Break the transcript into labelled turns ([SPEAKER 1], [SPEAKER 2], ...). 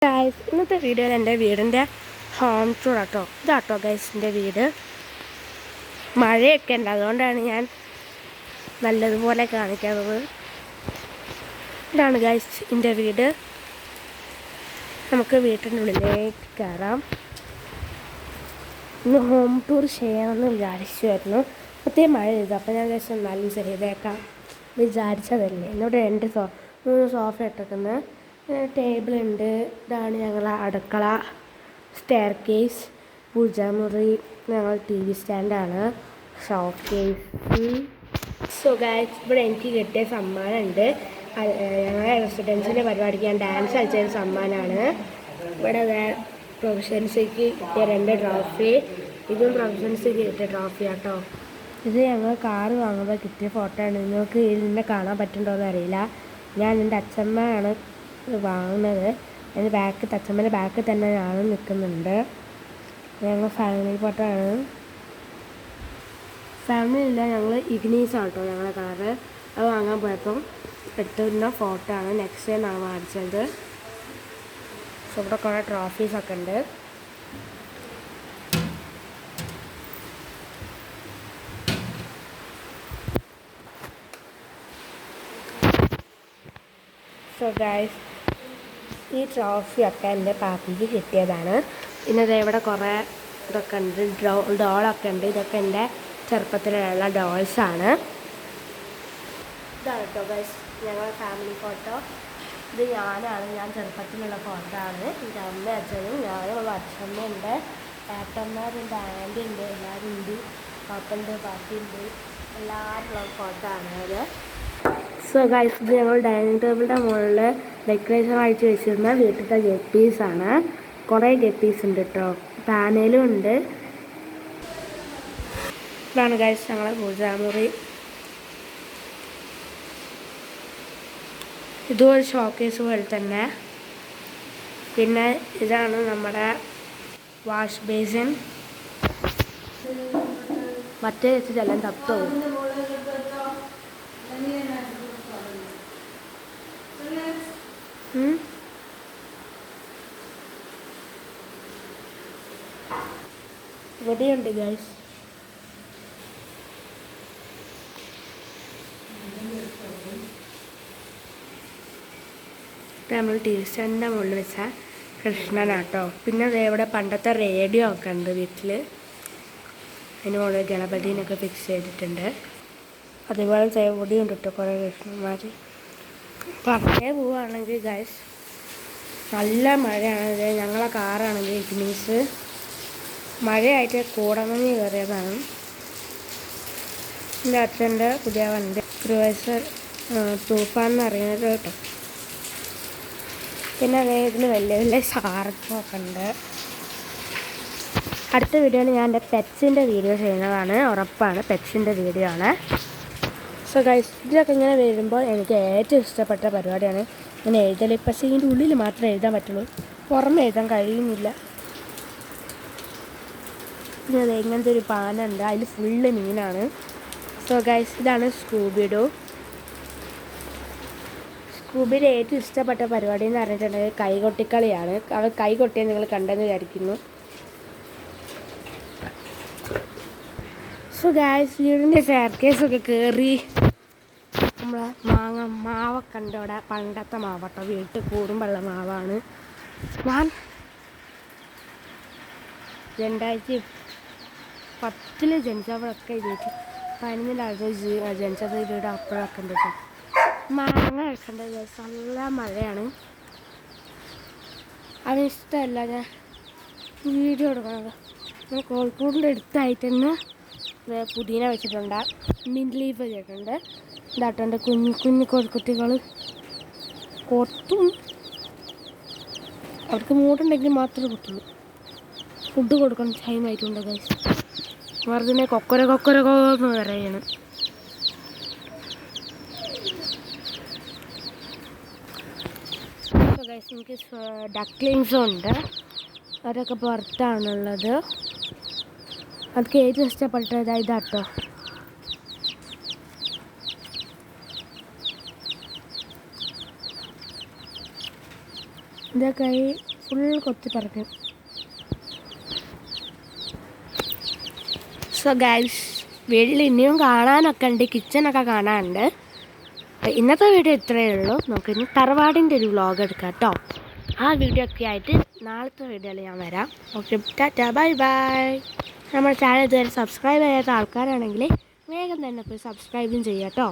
[SPEAKER 1] Guys ഇന്നത്തെ വീഡിയോയിൽ എൻ്റെ വീടിൻ്റെ ഹോം ടൂർ ഇതാട്ടോ ഗൈസ് എൻ്റെ വീട്. മഴയൊക്കെ ഉണ്ട്, അതുകൊണ്ടാണ് ഞാൻ നല്ലതുപോലെ കാണിക്കുന്നത്. ഇതാണ് ഗൈസ് എൻ്റെ വീട്. നമുക്ക് വീട്ടിൻ്റെ ഉള്ളിലേക്ക് കയറാം. ഇന്ന് ഹോം ടൂർ ചെയ്യണമെന്ന് വിചാരിച്ചുമായിരുന്നു. പ്രത്യേകം മഴ ചെയ്തു, അപ്പോൾ ഞാൻ ഗൈസ് എന്നാലും ചെയ്തേക്കാം വിചാരിച്ചതല്ലേ. എന്നോട് 3 സോഫ ഇട്ടിരിക്കുന്നത്, ടേബിളുണ്ട്. ഇതാണ് ഞങ്ങളെ അടുക്കള, സ്റ്റെയർ കേസ്, പൂജാമുറി, ഞങ്ങൾ TV സ്റ്റാൻഡാണ്, ഷോക്കേസ്. സോ ഗൈസ്, ഇവിടെ എനിക്ക് കിട്ടിയ സമ്മാനമുണ്ട്. ഞങ്ങളെ റെസിഡൻസിൻ്റെ പരിപാടിക്ക് ഞാൻ ഡാൻസ് കളിച്ചൊരു സമ്മാനമാണ്. ഇവിടെ പ്രൊഫഷൻസിക്ക് കിട്ടിയ 2 ട്രോഫി, ഇതും പ്രൊഫഷൻസിക്ക് കിട്ടിയ ട്രോഫി ആട്ടോ. ഇത് ഞങ്ങൾ കാറ് വാങ്ങുമ്പോൾ കിട്ടിയ ഫോട്ടോ ആണ്. നിങ്ങൾക്ക് ഇതിനെ കാണാൻ പറ്റുന്നുണ്ടോയെന്ന് അറിയില്ല. ഞാൻ എൻ്റെ അച്ഛമ്മയാണ് വാങ്ങുന്നത്. അതിൻ്റെ അച്ഛമ്മേൻ്റെ ബാക്കിൽ തന്നെ ഞാനും നിൽക്കുന്നുണ്ട്. ഞങ്ങൾ ഫാമിലി ഫോട്ടോ ആണ്. ഫാമിലി ഇല്ല, ഞങ്ങൾ ഇഗ്നീസാണ് കേട്ടോ ഞങ്ങളെ കളറ്. അത് വാങ്ങാൻ പോയപ്പം എടുത്തുന്ന ഫോട്ടോ ആണ്. നെക്സ്റ്റ് ടൈം ആണ് വാങ്ങിച്ചത്. സോ ഇവിടെ കുറേ ട്രോഫീസൊക്കെ ഉണ്ട്. സോ ഗൈസ്, ഈ ട്രോഫിയൊക്കെ എൻ്റെ പാപ്പിക്ക് കിട്ടിയതാണ്. പിന്നെ ഇവിടെ കുറേ ഇതൊക്കെ ഉണ്ട്, ഡോളൊക്കെ ഉണ്ട്. ഇതൊക്കെ എൻ്റെ ചെറുപ്പത്തിലുള്ള ഡോൾസാണ്. ഇതാണ് കേട്ടോ ഗൈസ് ഞങ്ങളുടെ ഫാമിലി ഫോട്ടോ. ഇത് ഞാൻ ചെറുപ്പത്തിലുള്ള ഫോട്ടോ ആണ്. എൻ്റെ അമ്മ അച്ഛനും ഞാനും അച്ഛമ്മയുണ്ട്, ഏട്ടന്മാരുണ്ട്, ആൻറ്റി ഉണ്ട്, എല്ലാവരും ഉണ്ട്, പാപ്പുണ്ട്, പാപ്പിയുണ്ട്, എല്ലാവരും ഉള്ള ഫോട്ടോ ആണ് അത്. സോ ഗൈസ്, ഇത് ഞങ്ങൾ ഡൈനിങ് ടേബിളിൻ്റെ മുകളിൽ ഡെക്കറേഷൻ ആയിട്ട് വെച്ചിരുന്ന വീട്ടിലത്തെ ഗപ്പീസാണ്. കുറേ ഗപ്പീസ് ഉണ്ട് കേട്ടോ, പാനലും ഉണ്ട്. ഇതാണ് ഗൈസ് ഞങ്ങളെ പൂജാമുറി. ഇതും ഒരു ഷോക്കേസ് പോലെ തന്നെ. പിന്നെ ഇതാണ് നമ്മുടെ വാഷ് ബേസിൻ. മറ്റേ വെച്ചിട്ടെല്ലാം തപ്പോ. ഇവിടെയുണ്ട് ഗൈസ്. നമ്മൾ TV സ്റ്റാൻഡിൻ്റെ മുകളിൽ വെച്ച കൃഷ്ണനാട്ടോ. പിന്നെ ഇവിടെ പണ്ടത്തെ റേഡിയോ ഒക്കെ ഉണ്ട് വീട്ടിൽ. അതിന് മുകളിൽ ഗണപതിനൊക്കെ ഫിക്സ് ചെയ്തിട്ടുണ്ട്. അതേപോലെ തേവടിയുണ്ട് കേട്ടോ കുറേ കൃഷ്ണന്മാർ. പറഞ്ഞേ പോവുകയാണെങ്കിൽ ഗൈസ്, നല്ല മഴയാണ്. ഞങ്ങളെ കാറാണെങ്കിൽ ഇഗ്നീസ് മഴയായിട്ട് കൂടമഞ്ഞ് കയറിയതാണ്. എൻ്റെ അച്ഛൻ്റെ പുതിയ വണ്ടി ക്രൂസർ തൂഫാൻ എന്ന് അറിയുന്നത് കേട്ടോ. പിന്നെ അദ്ദേഹത്തിന് വലിയ വലിയ ഷാർക്കൊക്കെ ഉണ്ട്. അടുത്ത വീഡിയോയിൽ ഞാൻ എൻ്റെ പെറ്റ്സിൻ്റെ വീഡിയോ ചെയ്യുന്നതാണ്, ഉറപ്പാണ്. പെറ്റ്സിൻ്റെ വീഡിയോ ആണ്. സോ ഗൈസ്, ഇതിലൊക്കെ ഇങ്ങനെ വരുമ്പോൾ എനിക്ക് ഏറ്റവും ഇഷ്ടപ്പെട്ട പരിപാടിയാണ് ഇങ്ങനെ എഴുതൽ. പക്ഷേ ഇതിൻ്റെ ഉള്ളിൽ മാത്രമേ എഴുതാൻ പറ്റുള്ളൂ, പുറമെ എഴുതാൻ കഴിയുന്നില്ല. പിന്നെ ഇങ്ങനത്തെ ഒരു പാനുണ്ട്, അതിൽ ഫുള്ള് മീനാണ്. സോ ഗൈസ്, ഇതാണ് സ്കൂബിഡോ. സ്കൂബിയുടെ ഏറ്റവും ഇഷ്ടപ്പെട്ട പരിപാടി എന്ന് പറഞ്ഞിട്ടുണ്ടെങ്കിൽ കൈകൊട്ടിക്കളിയാണ്. അവർ കൈകൊട്ടിയെ നിങ്ങൾ കണ്ടെന്ന് വിചാരിക്കുന്നു. സോ ഗൈസ്, വീടിൻ്റെ സ്റ്റെയർകേസൊക്കെ കയറി നമ്മളെ മാവൊക്കെ ഉണ്ട് അവിടെ. പണ്ടത്തെ മാവട്ടോ, വീട്ടിൽ കൂടുമ്പോഴുള്ള മാവാണ്. ഞാൻ 2010 ജനിച്ചപ്പോഴൊക്കെ വീട്ടിൽ 11 ജനിച്ചത് വീട് അപ്പോഴൊക്കെ ഉണ്ട് കേട്ടോ. മാങ്ങ കഴിക്കേണ്ട ദിവസം നല്ല മഴയാണ്. അതിഷ്ടമല്ല ഞാൻ വീഡിയോ എടുക്കണത്. ഞാൻ കോഴിക്കോടിൻ്റെ അടുത്തായിട്ട് തന്നെ പുതിന വെച്ചിട്ടുണ്ട്, മിൻറ്റ് ലീഫ് വെച്ചിട്ടുണ്ട്. ഇതാട്ടുണ്ട് കുഞ്ഞു കോഴിക്കുട്ടികൾ കൊത്തും. അവർക്ക് മൂടുണ്ടെങ്കിൽ മാത്രമേ കൊത്തുള്ളൂ. ഫുഡ് കൊടുക്കണം ടൈം ആയിട്ടുണ്ട് ഗൈസ്. വെറുതെ കൊക്കരന്ന് പറയാണ്. ഗൈസ്, എനിക്ക് ഡക്ലിങ്സും ഉണ്ട്, അതൊക്കെ പുറത്താണുള്ളത്. അതൊക്കെ ഏറ്റവും ഇഷ്ടപ്പെട്ടത് ഇതാട്ടോ. ഇതൊക്കെ ഫുൾ കൊത്തി പറഞ്ഞു. സോ ഗൈസ്, വീട്ടിൽ ഇനിയും കാണാനൊക്കെ ഉണ്ട്, കിച്ചണൊക്കെ കാണാനുണ്ട്. ഇന്നത്തെ വീഡിയോ ഇത്രയേ ഉള്ളൂ. നമുക്ക് ഇനി തറവാടിൻ്റെ ഒരു വ്ളോഗ് എടുക്കാം കേട്ടോ. ആ വീഡിയോ ഒക്കെ ആയിട്ട് നാളത്തെ വീഡിയോയിൽ ഞാൻ വരാം. Okay, Tata, bye bye. നമ്മുടെ ചാനൽ ഇതുവരെ സബ്സ്ക്രൈബ് ചെയ്യാത്ത ആൾക്കാരാണെങ്കിൽ വേഗം തന്നെ പോയി സബ്സ്ക്രൈബും ചെയ്യാം കേട്ടോ.